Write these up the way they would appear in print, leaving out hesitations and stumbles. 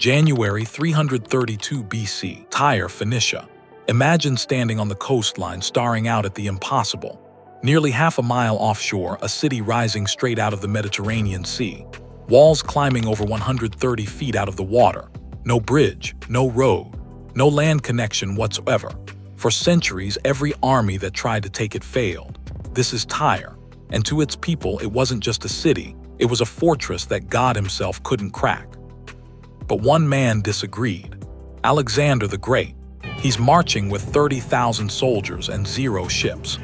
January 332 BC, Tyre, Phoenicia. Imagine standing on the coastline staring out at the impossible. Nearly half a mile offshore, a city rising straight out of the Mediterranean Sea. Walls climbing over 130 feet out of the water. No bridge, no road, no land connection whatsoever. For centuries, every army that tried to take it failed. This is Tyre, and to its people, it wasn't just a city, it was a fortress that God himself couldn't crack. But one man disagreed. Alexander the Great. He's marching with 30,000 soldiers and 0 ships.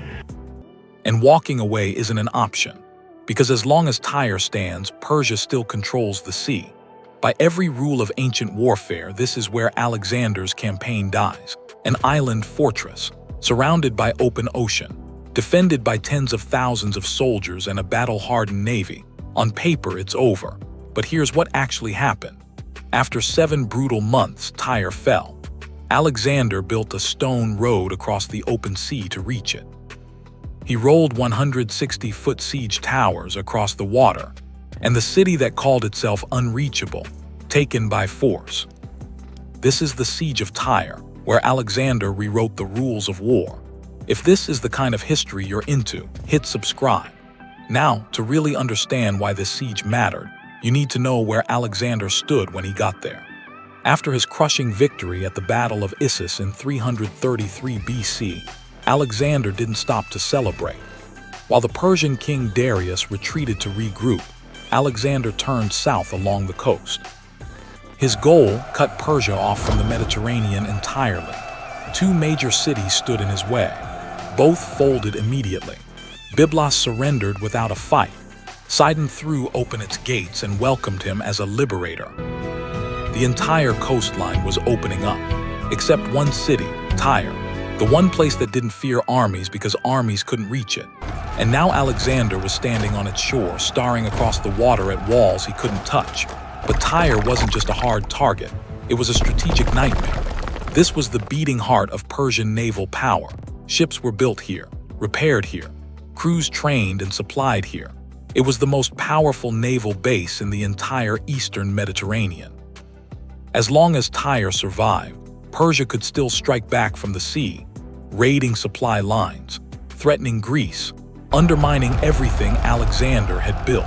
And walking away isn't an option, because as long as Tyre stands, Persia still controls the sea. By every rule of ancient warfare, this is where Alexander's campaign dies. An island fortress, surrounded by open ocean, defended by tens of thousands of soldiers and a battle-hardened navy. On paper, it's over. But here's what actually happened. After 7 brutal months, Tyre fell. Alexander built a stone road across the open sea to reach it. He rolled 160-foot siege towers across the water, and the city that called itself unreachable, taken by force. This is the Siege of Tyre, where Alexander rewrote the rules of war. If this is the kind of history you're into, hit subscribe. Now, to really understand why this siege mattered, you need to know where Alexander stood when he got there. After his crushing victory at the Battle of Issus in 333 BC, Alexander didn't stop to celebrate. While the Persian king Darius retreated to regroup, Alexander turned south along the coast. His goal: cut Persia off from the Mediterranean entirely. 2 major cities stood in his way. Both folded immediately. Byblos surrendered without a fight. Sidon threw open its gates and welcomed him as a liberator. The entire coastline was opening up, except one city, Tyre, the one place that didn't fear armies because armies couldn't reach it. And now Alexander was standing on its shore, staring across the water at walls he couldn't touch. But Tyre wasn't just a hard target, it was a strategic nightmare. This was the beating heart of Persian naval power. Ships were built here, repaired here, crews trained and supplied here. It was the most powerful naval base in the entire eastern Mediterranean. As long as Tyre survived, Persia could still strike back from the sea, raiding supply lines, threatening Greece, undermining everything Alexander had built.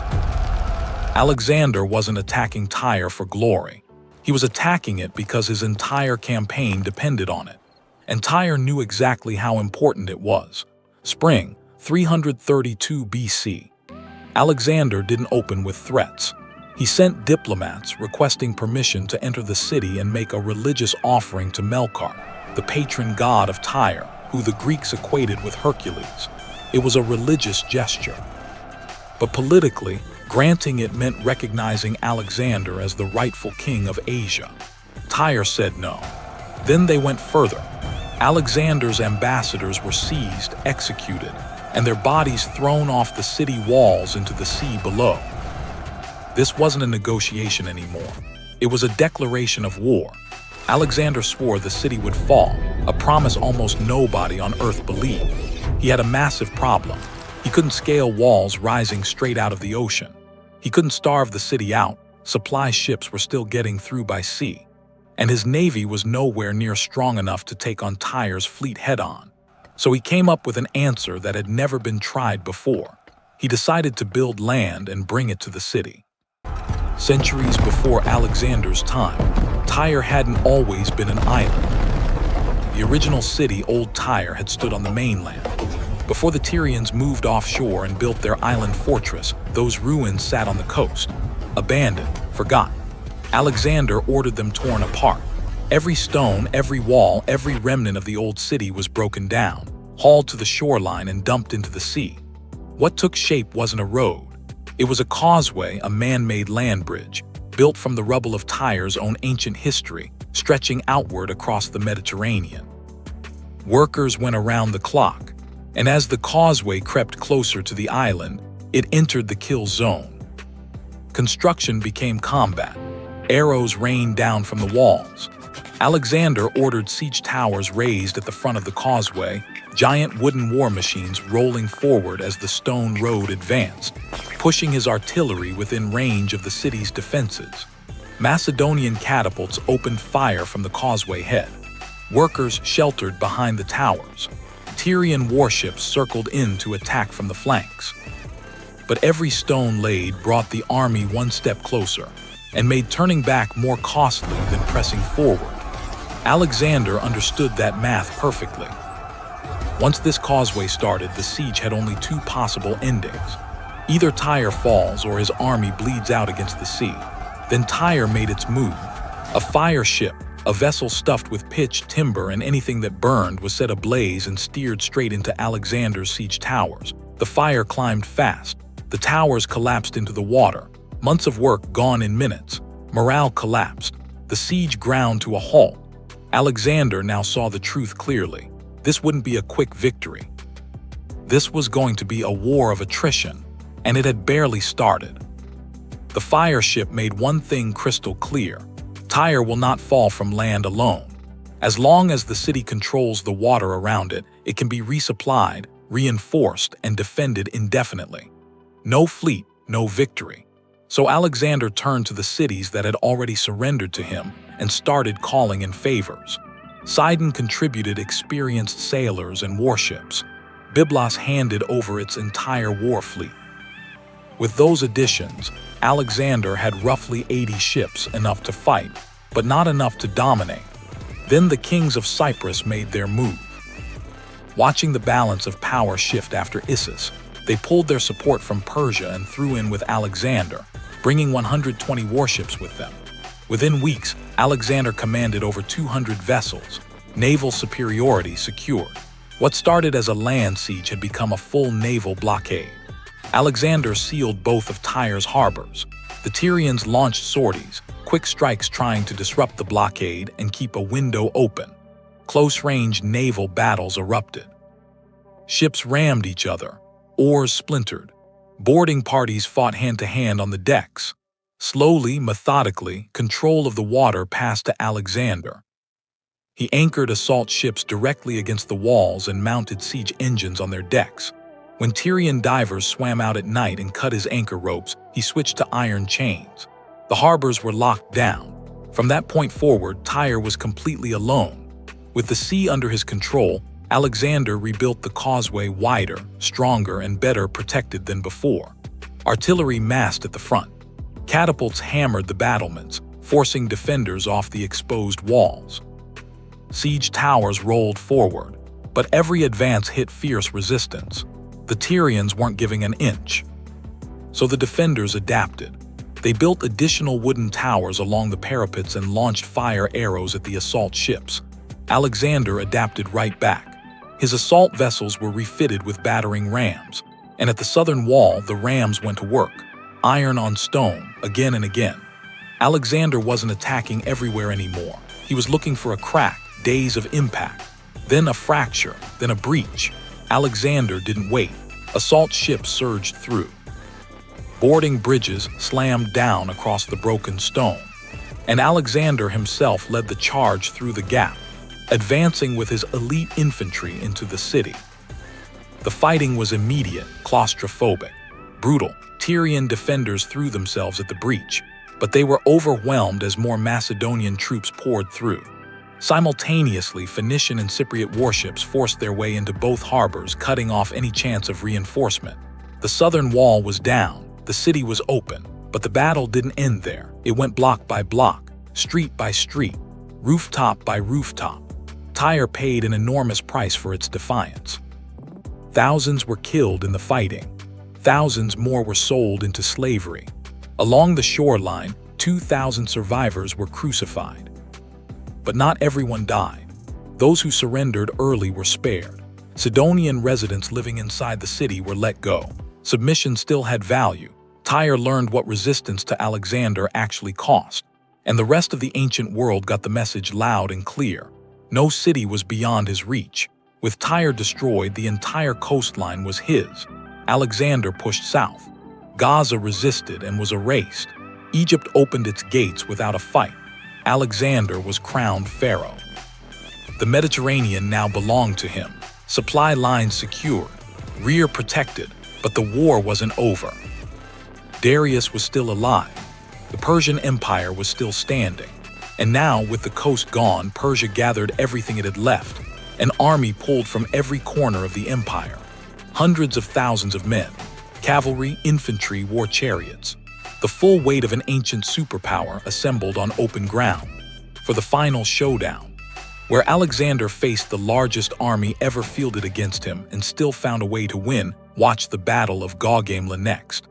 Alexander wasn't attacking Tyre for glory. He was attacking it because his entire campaign depended on it. And Tyre knew exactly how important it was. Spring 332 BC. Alexander didn't open with threats. He sent diplomats requesting permission to enter the city and make a religious offering to Melkart, the patron god of Tyre, who the Greeks equated with Hercules. It was a religious gesture. But politically, granting it meant recognizing Alexander as the rightful king of Asia. Tyre said no. Then they went further. Alexander's ambassadors were seized, executed, and their bodies thrown off the city walls into the sea below. This wasn't a negotiation anymore. It was a declaration of war. Alexander swore the city would fall, a promise almost nobody on Earth believed. He had a massive problem. He couldn't scale walls rising straight out of the ocean. He couldn't starve the city out. Supply ships were still getting through by sea. And his navy was nowhere near strong enough to take on Tyre's fleet head-on. So he came up with an answer that had never been tried before. He decided to build land and bring it to the city. Centuries before Alexander's time, Tyre hadn't always been an island. The original city, Old Tyre, had stood on the mainland. Before the Tyrians moved offshore and built their island fortress, those ruins sat on the coast, abandoned, forgotten. Alexander ordered them torn apart. Every stone, every wall, every remnant of the old city was broken down, hauled to the shoreline and dumped into the sea. What took shape wasn't a road. It was a causeway, a man-made land bridge, built from the rubble of Tyre's own ancient history, stretching outward across the Mediterranean. Workers went around the clock, and as the causeway crept closer to the island, it entered the kill zone. Construction became combat. Arrows rained down from the walls. Alexander ordered siege towers raised at the front of the causeway, giant wooden war machines rolling forward as the stone road advanced, pushing his artillery within range of the city's defenses. Macedonian catapults opened fire from the causeway head. Workers sheltered behind the towers. Tyrian warships circled in to attack from the flanks. But every stone laid brought the army one step closer and made turning back more costly than pressing forward. Alexander understood that math perfectly. Once this causeway started, the siege had only two possible endings. Either Tyre falls or his army bleeds out against the sea. Then Tyre made its move. A fire ship, a vessel stuffed with pitch, timber, and anything that burned, was set ablaze and steered straight into Alexander's siege towers. The fire climbed fast. The towers collapsed into the water. Months of work gone in minutes. Morale collapsed. The siege ground to a halt. Alexander now saw the truth clearly. This wouldn't be a quick victory. This was going to be a war of attrition, and it had barely started. The fire ship made one thing crystal clear. Tyre will not fall from land alone. As long as the city controls the water around it, it can be resupplied, reinforced, and defended indefinitely. No fleet, no victory. So Alexander turned to the cities that had already surrendered to him and started calling in favors. Sidon contributed experienced sailors and warships. Byblos handed over its entire war fleet. With those additions, Alexander had roughly 80 ships, enough to fight, but not enough to dominate. Then the kings of Cyprus made their move. Watching the balance of power shift after Issus, they pulled their support from Persia and threw in with Alexander, bringing 120 warships with them. Within weeks, Alexander commanded over 200 vessels. Naval superiority secured. What started as a land siege had become a full naval blockade. Alexander sealed both of Tyre's harbors. The Tyrians launched sorties, quick strikes trying to disrupt the blockade and keep a window open. Close-range naval battles erupted. Ships rammed each other. Oars splintered. Boarding parties fought hand-to-hand on the decks. Slowly, methodically, control of the water passed to Alexander. He anchored assault ships directly against the walls and mounted siege engines on their decks. When Tyrian divers swam out at night and cut his anchor ropes, he switched to iron chains. The harbors were locked down. From that point forward, Tyre was completely alone. With the sea under his control, Alexander rebuilt the causeway wider, stronger, and better protected than before. Artillery massed at the front. Catapults hammered the battlements, forcing defenders off the exposed walls. Siege towers rolled forward, but every advance hit fierce resistance. The Tyrians weren't giving an inch. So the defenders adapted. They built additional wooden towers along the parapets and launched fire arrows at the assault ships. Alexander adapted right back. His assault vessels were refitted with battering rams, and at the southern wall, the rams went to work, iron on stone, again and again. Alexander wasn't attacking everywhere anymore. He was looking for a crack, days of impact, then a fracture, then a breach. Alexander didn't wait. Assault ships surged through. Boarding bridges slammed down across the broken stone, and Alexander himself led the charge through the gap, advancing with his elite infantry into the city. The fighting was immediate, claustrophobic, brutal. Tyrian defenders threw themselves at the breach, but they were overwhelmed as more Macedonian troops poured through. Simultaneously, Phoenician and Cypriot warships forced their way into both harbors, cutting off any chance of reinforcement. The southern wall was down, the city was open, but the battle didn't end there. It went block by block, street by street, rooftop by rooftop. Tyre paid an enormous price for its defiance. Thousands were killed in the fighting. Thousands more were sold into slavery. Along the shoreline, 2,000 survivors were crucified. But not everyone died. Those who surrendered early were spared. Sidonian residents living inside the city were let go. Submission still had value. Tyre learned what resistance to Alexander actually cost, and the rest of the ancient world got the message loud and clear. No city was beyond his reach. With Tyre destroyed, the entire coastline was his. Alexander pushed south. Gaza resisted and was erased. Egypt opened its gates without a fight. Alexander was crowned pharaoh. The Mediterranean now belonged to him. Supply lines secured, rear protected, but the war wasn't over. Darius was still alive. The Persian Empire was still standing. And now, with the coast gone, Persia gathered everything it had left. An army pulled from every corner of the empire. Hundreds of thousands of men, cavalry, infantry, war chariots. The full weight of an ancient superpower assembled on open ground. For the final showdown, where Alexander faced the largest army ever fielded against him and still found a way to win, watch the Battle of Gaugamela next.